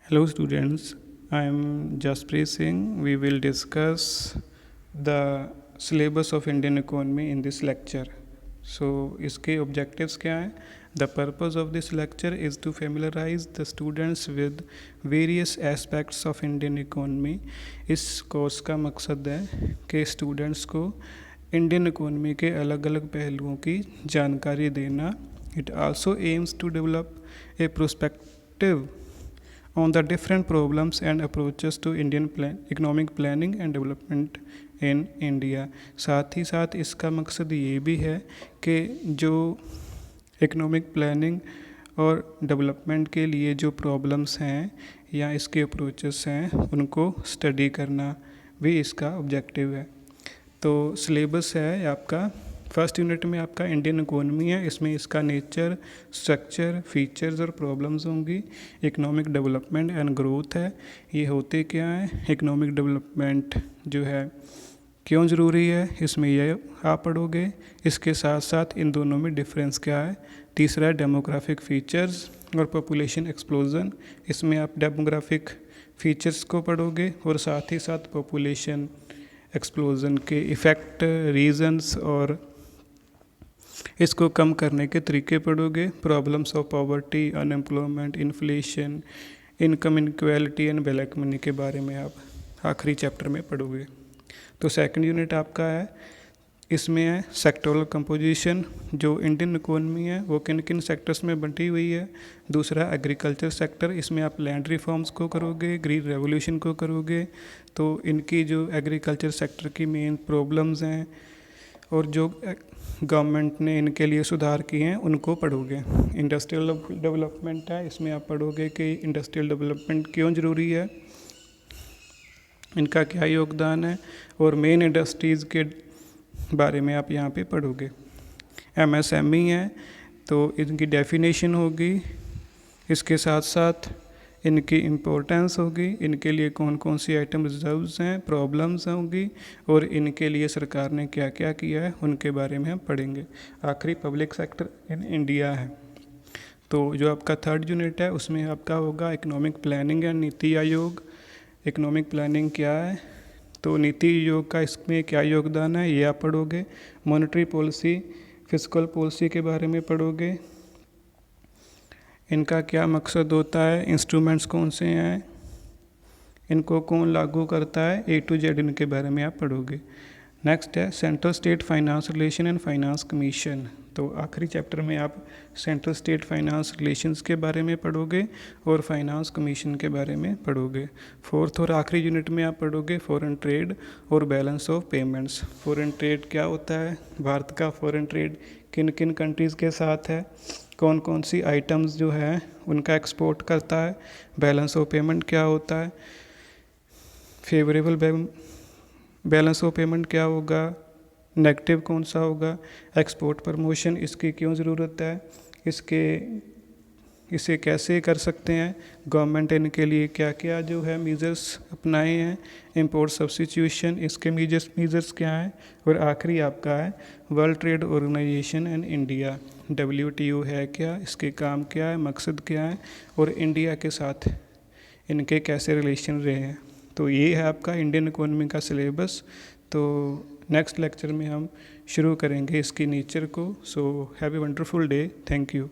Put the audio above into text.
Hello students, I am Jaspreet Singh. We will discuss the syllabus of Indian economy in this lecture. So इसके objectives क्या हैं? The purpose of this lecture is to familiarize the students with various aspects of Indian economy. इस course का मकसद है कि students को Indian economy के अलग अलग पहलुओं की जानकारी देना. It also aims to develop a perspective on the different problems and approaches to Indian economic planning and development in India. साथ ही साथ इसका मकसद ये भी है कि जो इकोनॉमिक प्लानिंग और डेवलपमेंट के लिए जो प्रॉब्लम्स हैं या इसके अप्रोचेस हैं उनको स्टडी करना भी इसका ऑब्जेक्टिव है. तो सिलेबस है आपका फर्स्ट यूनिट में आपका इंडियन इकोनॉमी है. इसमें इसका नेचर, स्ट्रक्चर, फीचर्स और प्रॉब्लम्स होंगी. इकोनॉमिक डेवलपमेंट एंड ग्रोथ है. ये होते क्या है, इकोनॉमिक डेवलपमेंट जो है क्यों ज़रूरी है, इसमें ये आप पढ़ोगे. इसके साथ साथ इन दोनों में डिफरेंस क्या है. तीसरा है डेमोग्राफिक फीचर्स और पॉपुलेशन एक्सप्लोजन. इसमें आप डेमोग्राफिक फीचर्स को पढ़ोगे और साथ ही साथ पॉपुलेशन एक्सप्लोजन के इफ़ेक्ट, रीजंस और इसको कम करने के तरीके पढ़ोगे. Problems of poverty, unemployment, inflation, income inequality and black money के बारे में आप आखिरी चैप्टर में पढ़ोगे. तो सेकंड यूनिट आपका है, इसमें है सेक्टोरल कंपोजिशन. जो इंडियन इकोनॉमी है वो किन किन सेक्टर्स में बंटी हुई है. दूसरा एग्रीकल्चर सेक्टर, इसमें आप लैंड रिफॉर्म्स को करोगे, ग्रीन रेवोल्यूशन को करोगे. तो इनकी जो एग्रीकल्चर सेक्टर की मेन प्रॉब्लम्स हैं और जो गवर्नमेंट ने इनके लिए सुधार किए हैं उनको पढ़ोगे. इंडस्ट्रियल डेवलपमेंट है, इसमें आप पढ़ोगे कि इंडस्ट्रियल डेवलपमेंट क्यों ज़रूरी है, इनका क्या योगदान है और मेन इंडस्ट्रीज़ के बारे में आप यहाँ पे पढ़ोगे. एमएसएमई है तो इनकी डेफिनेशन होगी. इसके साथ साथ इनकी इम्पोर्टेंस होगी, इनके लिए कौन कौन सी आइटम रिजर्व्स हैं, प्रॉब्लम्स होंगी और इनके लिए सरकार ने क्या क्या किया है उनके बारे में हम पढ़ेंगे. आखिरी पब्लिक सेक्टर इन इंडिया है. तो जो आपका थर्ड यूनिट है उसमें आपका होगा economic planning and NITI Aayog. Economic planning क्या है, तो नीति आयोग का इसमें क्या योगदान है ये आप पढ़ोगे. मॉनेटरी पॉलिसी, फिस्कल पॉलिसी के बारे में पढ़ोगे. इनका क्या मकसद होता है, इंस्ट्रूमेंट्स कौन से हैं, इनको कौन लागू करता है, ए टू जेड इनके बारे में आप पढ़ोगे. नेक्स्ट है central state finance relation and finance commission. तो आखिरी चैप्टर में आप सेंट्रल स्टेट फाइनेंस रिलेशंस के बारे में पढ़ोगे और फाइनेंस कमीशन के बारे में पढ़ोगे. फोर्थ और आखिरी यूनिट में आप पढ़ोगे फॉरेन ट्रेड और balance of payments. Foreign trade क्या होता है, भारत का फॉरेन ट्रेड किन किन कंट्रीज़ के साथ है, कौन कौन सी आइटम्स जो है उनका एक्सपोर्ट करता है. बैलेंस ऑफ पेमेंट क्या होता है, फेवरेबल बैलेंस ऑफ पेमेंट क्या होगा, नेगेटिव कौन सा होगा. एक्सपोर्ट प्रमोशन, इसकी क्यों ज़रूरत है, इसे कैसे कर सकते हैं, गवर्नमेंट इनके लिए क्या क्या जो है मीजर्स अपनाए हैं. इंपोर्ट सब्स्टिट्यूशन, इसके मीजर्स क्या हैं. और आखिरी आपका है World Trade Organization and India. WTO है क्या, इसके काम क्या है, मकसद क्या है और इंडिया के साथ इनके कैसे रिलेशन रहे हैं. तो ये है आपका इंडियन इकोनॉमी का सिलेबस. तो नेक्स्ट लेक्चर में हम शुरू करेंगे इसकी नेचर को. So have a wonderful day. Thank you.